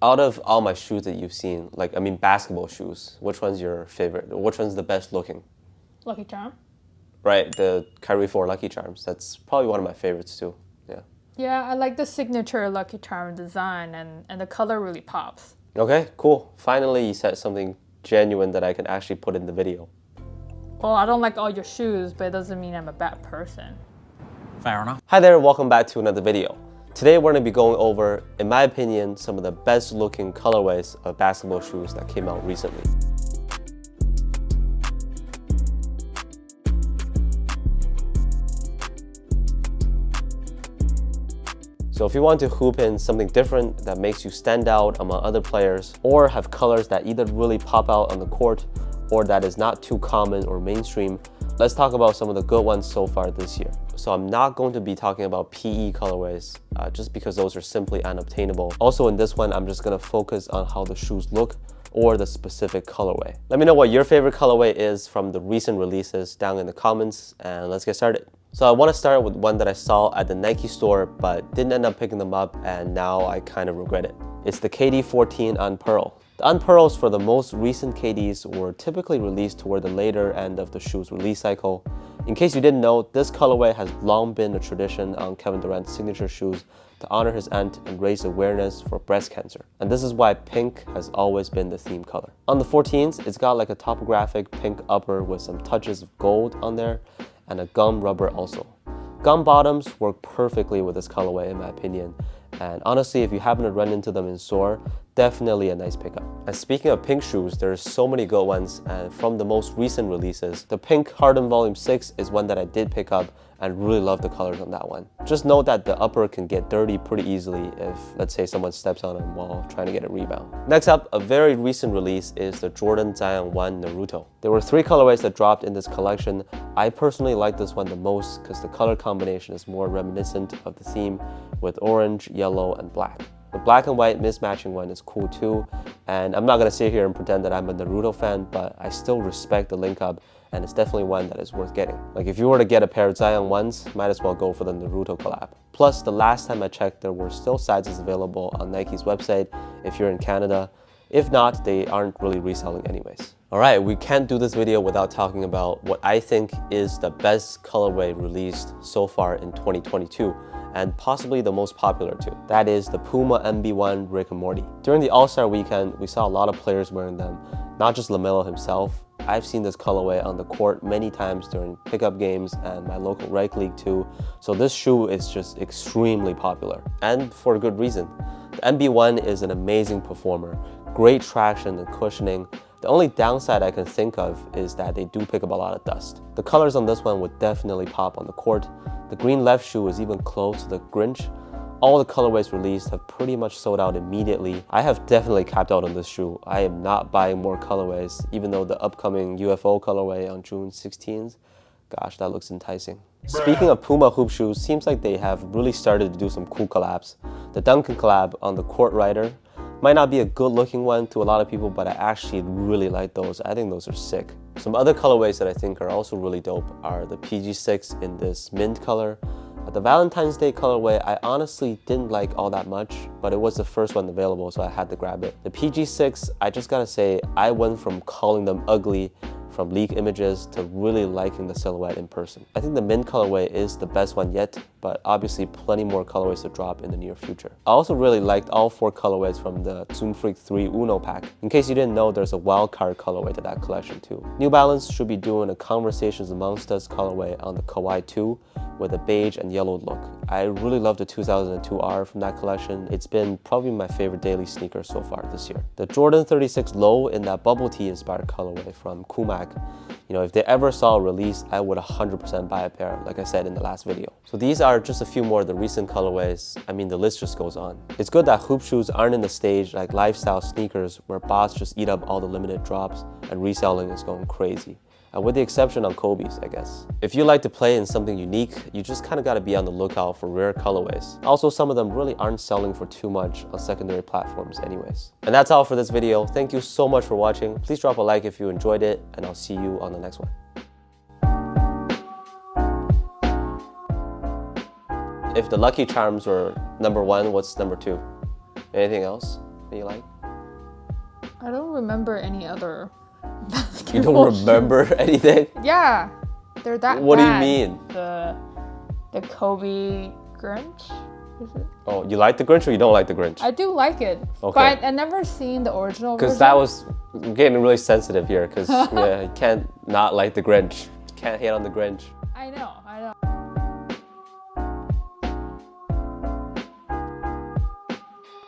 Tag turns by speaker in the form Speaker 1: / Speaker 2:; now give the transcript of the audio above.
Speaker 1: Out of all my shoes that you've seen, like, I mean basketball shoes, which one's your favorite? Or which one's the best looking?
Speaker 2: Lucky Charm.
Speaker 1: Right, the Kyrie 4 Lucky Charms. That's probably one of my favorites too. Yeah.
Speaker 2: Yeah, I like the signature Lucky Charm design and the color really pops.
Speaker 1: Okay, cool. Finally, you said something genuine that I can actually put in the video.
Speaker 2: Well, I don't like all your shoes, but it doesn't mean I'm a bad person.
Speaker 3: Fair enough.
Speaker 1: Hi there, welcome back to another video. Today we're going to be going over, in my opinion, some of the best looking colorways of basketball shoes that came out recently. So if you want to hoop in something different that makes you stand out among other players, or have colors that either really pop out on the court or that is not too common or mainstream, let's talk about some of the good ones so far this year. So I'm not going to be talking about PE colorways just because those are simply unobtainable. Also in this one, I'm just gonna focus on how the shoes look or the specific colorway. Let me know what your favorite colorway is from the recent releases down in the comments, and let's get started. So I want to start with one that I saw at the Nike store but didn't end up picking them up, and now I kind of regret it. It's the KD14 Unpearl. The Unpearls for the most recent KDs were typically released toward the later end of the shoe's release cycle. In case you didn't know, this colorway has long been a tradition on Kevin Durant's signature shoes to honor his aunt and raise awareness for breast cancer. And this is why pink has always been the theme color. On the 14s, it's got like a topographic pink upper with some touches of gold on there and a gum rubber also. Gum bottoms work perfectly with this colorway in my opinion. And honestly, if you happen to run into them in store, definitely a nice pickup. And speaking of pink shoes, there's so many good ones, and from the most recent releases, the pink Harden Volume 6 is one that I did pick up and really love the colors on that one. Just note that the upper can get dirty pretty easily if, let's say, someone steps on them while trying to get a rebound. Next up, a very recent release is the Jordan Zion 1 Naruto. There were 3 colorways that dropped in this collection. I personally like this one the most because the color combination is more reminiscent of the theme with orange, yellow, and black. The black and white mismatching one is cool too, and I'm not gonna sit here and pretend that I'm a Naruto fan, but I still respect the link up, and it's definitely one that is worth getting. Like if you were to get a pair of Zion 1s, might as well go for the Naruto collab. Plus, the last time I checked, there were still sizes available on Nike's website if you're in Canada. If not, they aren't really reselling anyways. All right, we can't do this video without talking about what I think is the best colorway released so far in 2022. And possibly the most popular too. That is the Puma MB.01 Rick and Morty. During the All-Star weekend, we saw a lot of players wearing them, not just LaMelo himself. I've seen this colorway on the court many times during pickup games and my local rec league too. So this shoe is just extremely popular, and for a good reason. The MB.01 is an amazing performer, great traction and cushioning. The only downside I can think of is that they do pick up a lot of dust. The colors on this one would definitely pop on the court. The green left shoe is even close to the Grinch. All the colorways released have pretty much sold out immediately. I have definitely capped out on this shoe. I am not buying more colorways, even though the upcoming UFO colorway on June 16th, gosh, that looks enticing. Speaking of Puma hoop shoes, seems like they have really started to do some cool collabs. The Duncan collab on the Court Rider might not be a good looking one to a lot of people, but I actually really like those. I think those are sick. Some other colorways that I think are also really dope are the PG6 in this mint color. The Valentine's Day colorway, I honestly didn't like all that much, but it was the first one available, so I had to grab it. The PG6, I just gotta say, I went from calling them ugly from leak images to really liking the silhouette in person. I think the mint colorway is the best one yet, but obviously plenty more colorways to drop in the near future. I also really liked all 4 colorways from the Zoom Freak 3 Uno pack. In case you didn't know, there's a wildcard colorway to that collection too. New Balance should be doing a Conversations Amongst Us colorway on the Kawhi 2 with a beige and yellow look. I really love the 2002 R from that collection. It's been probably my favorite daily sneaker so far this year. The Jordan 36 Low in that bubble tea inspired colorway from Kumak. You know, if they ever saw a release, I would 100% buy a pair, like I said in the last video. So these are just a few more of the recent colorways. I mean, the list just goes on. It's good that hoop shoes aren't in the stage like lifestyle sneakers where bots just eat up all the limited drops and reselling is going crazy. With the exception on Kobe's, I guess. If you like to play in something unique, you just kind of got to be on the lookout for rare colorways. Also, some of them really aren't selling for too much on secondary platforms anyways. And that's all for this video. Thank you so much for watching. Please drop a like if you enjoyed it, and I'll see you on the next one. If the Lucky Charms were number 1, what's number 2? Anything else? that you like?
Speaker 2: I don't remember any other
Speaker 1: You
Speaker 2: basketball
Speaker 1: don't remember anything?
Speaker 2: Yeah, they're that
Speaker 1: What do you
Speaker 2: bad.
Speaker 1: mean?
Speaker 2: The Kobe Grinch, is it?
Speaker 1: Oh, you like the Grinch or you don't like the Grinch?
Speaker 2: I do like it,
Speaker 1: Okay.
Speaker 2: but I never seen the original version.
Speaker 1: Because that was I'm getting really sensitive here. Because yeah, you can't not like the Grinch. You can't hate on the Grinch.
Speaker 2: I know.